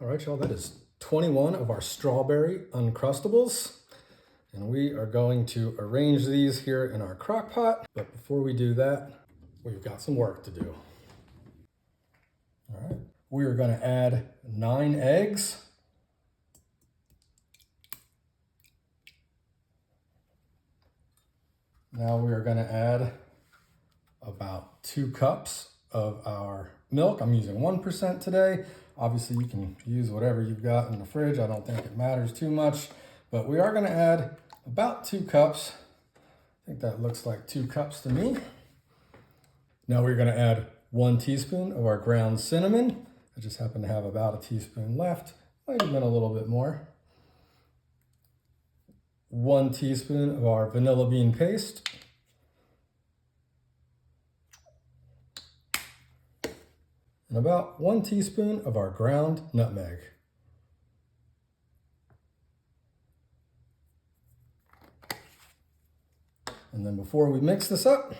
All right, y'all, that is 21 of our strawberry Uncrustables. And we are going to arrange these here in our crock pot. But before we do that, we've got some work to do. All right, we are gonna add 9 eggs. Now we are gonna add about 2 cups of our milk. I'm using 1% today. Obviously you can use whatever you've got in the fridge. I don't think it matters too much, but we are gonna add about 2 cups. I think that looks like 2 cups to me. Now we're gonna add 1 teaspoon of our ground cinnamon. I just happen to have about a teaspoon left. Might have been a little bit more. 1 teaspoon of our vanilla bean paste. And about 1 teaspoon of our ground nutmeg. And then before we mix this up,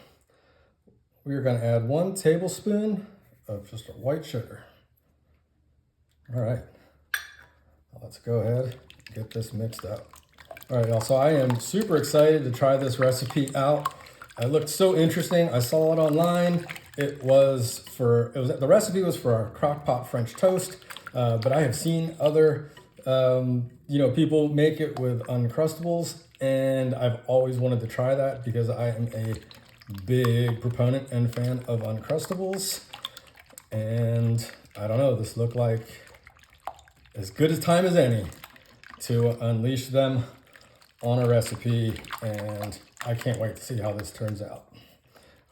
we are going to add 1 tablespoon of just a white sugar. All right, now let's go ahead and get this mixed up. All right, y'all, so I am super excited to try this recipe out. It looked so interesting. I saw it online. The recipe was for our crockpot French toast, but I have seen other, people make it with Uncrustables, and I've always wanted to try that because I am a big proponent and fan of Uncrustables. And I don't know, this looked like as good a time as any to unleash them on a recipe, and I can't wait to see how this turns out.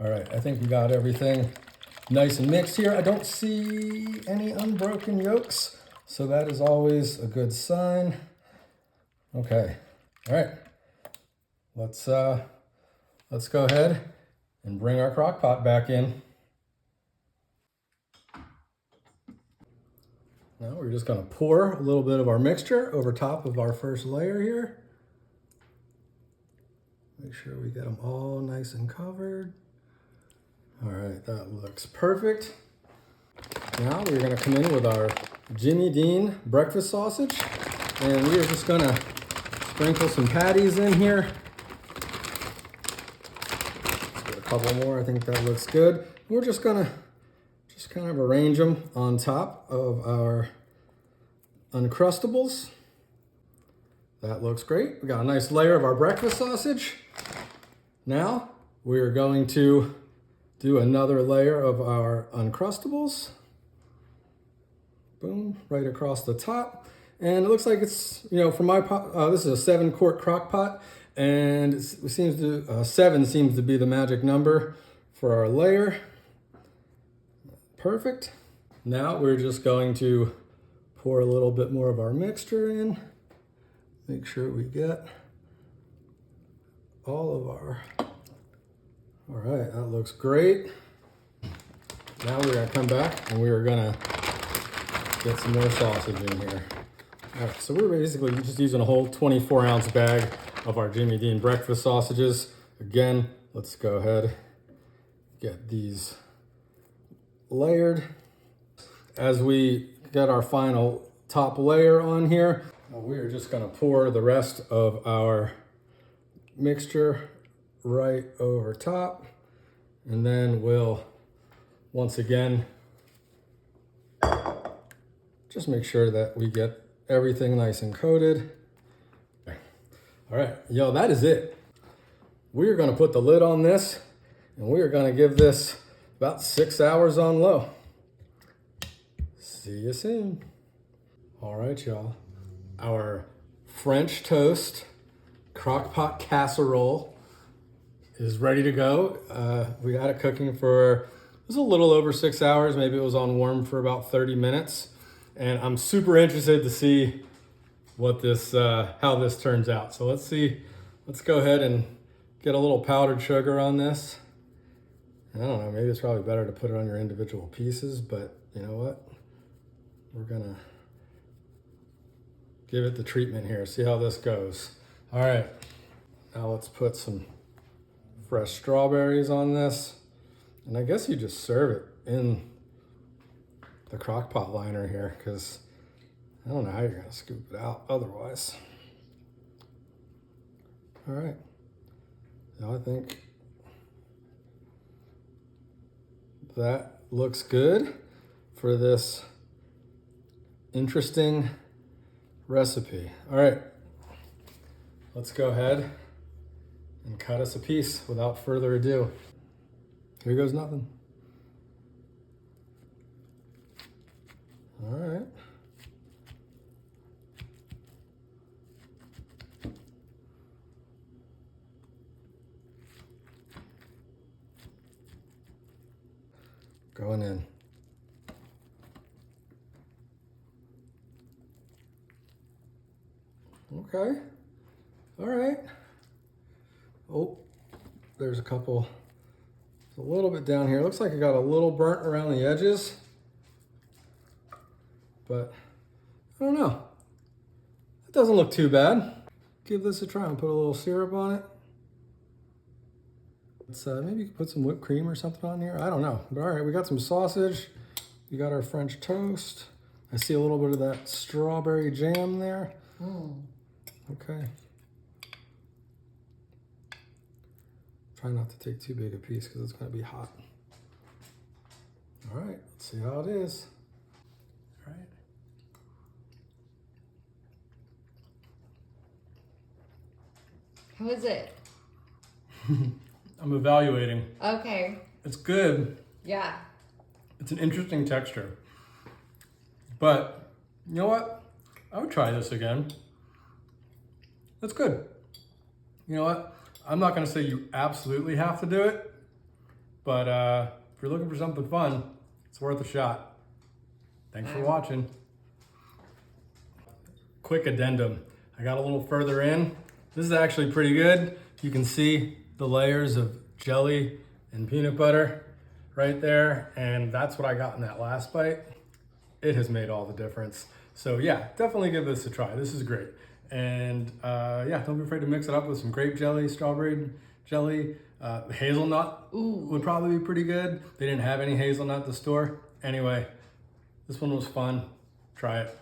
All right, I think we got everything nice and mixed here. I don't see any unbroken yolks, so that is always a good sign. Okay, all right, let's go ahead and bring our crock pot back in. Now we're just gonna pour a little bit of our mixture over top of our first layer here. Make sure we get them all nice and covered. All right, that looks perfect. Now we're gonna come in with our Jimmy Dean breakfast sausage, and we are just gonna sprinkle some patties in here. Let's get a couple more, I think that looks good. We're just gonna kind of arrange them on top of our Uncrustables. That looks great. We got a nice layer of our breakfast sausage. Now we're going to do another layer of our Uncrustables. Boom, right across the top. And it looks like it's, for my pot, this is a 7-quart crock pot, and it seems to, 7 seems to be the magic number for our layer. Perfect. Now we're just going to pour a little bit more of our mixture in. Make sure we get all of our, all right, that looks great. Now we're gonna come back and we're gonna get some more sausage in here. All right, so we're basically just using a whole 24-ounce bag of our Jimmy Dean breakfast sausages. Again, let's go ahead, get these layered. As we get our final top layer on here, we are just going to pour the rest of our mixture right over top, and then we'll once again just make sure that we get everything nice and coated. All right, yo, that is it. We are going to put the lid on this, and we are going to give this about 6 hours on low. See you soon. All right, y'all. Our French toast crockpot casserole is ready to go. We got it cooking for, it was a little over 6 hours. Maybe it was on warm for about 30 minutes. And I'm super interested to see what this, how this turns out. So let's see, let's go ahead and get a little powdered sugar on this. I don't know, maybe it's probably better to put it on your individual pieces, but you know what? We're gonna give it the treatment here, see how this goes. All right, now let's put some fresh strawberries on this. And I guess you just serve it in the crock pot liner here, because I don't know how you're gonna scoop it out otherwise. All right, now I think that looks good for this interesting recipe. All right, let's go ahead and cut us a piece without further ado. Here goes nothing. All right. Going in. Okay. All right. Oh, there's a couple. It's a little bit down here. Looks like it got a little burnt around the edges. But I don't know. It doesn't look too bad. Give this a try and put a little syrup on it. Let's maybe you could put some whipped cream or something on here. I don't know. But all right, we got some sausage. We got our French toast. I see a little bit of that strawberry jam there. Okay. Try not to take too big a piece because it's going to be hot. All right, let's see how it is. All right. How is it? I'm evaluating. Okay. It's good. Yeah. It's an interesting texture. But you know what? I would try this again. That's good. You know what? I'm not going to say you absolutely have to do it, but if you're looking for something fun, it's worth a shot. Thanks for watching. Quick addendum. I got a little further in. This is actually pretty good. You can see the layers of jelly and peanut butter right there, and that's what I got in that last bite. It has made all the difference. So yeah, definitely give this a try. This is great. And yeah, don't be afraid to mix it up with some grape jelly, strawberry jelly, hazelnut would probably be pretty good. They didn't have any hazelnut at the store. Anyway, this one was fun. Try it.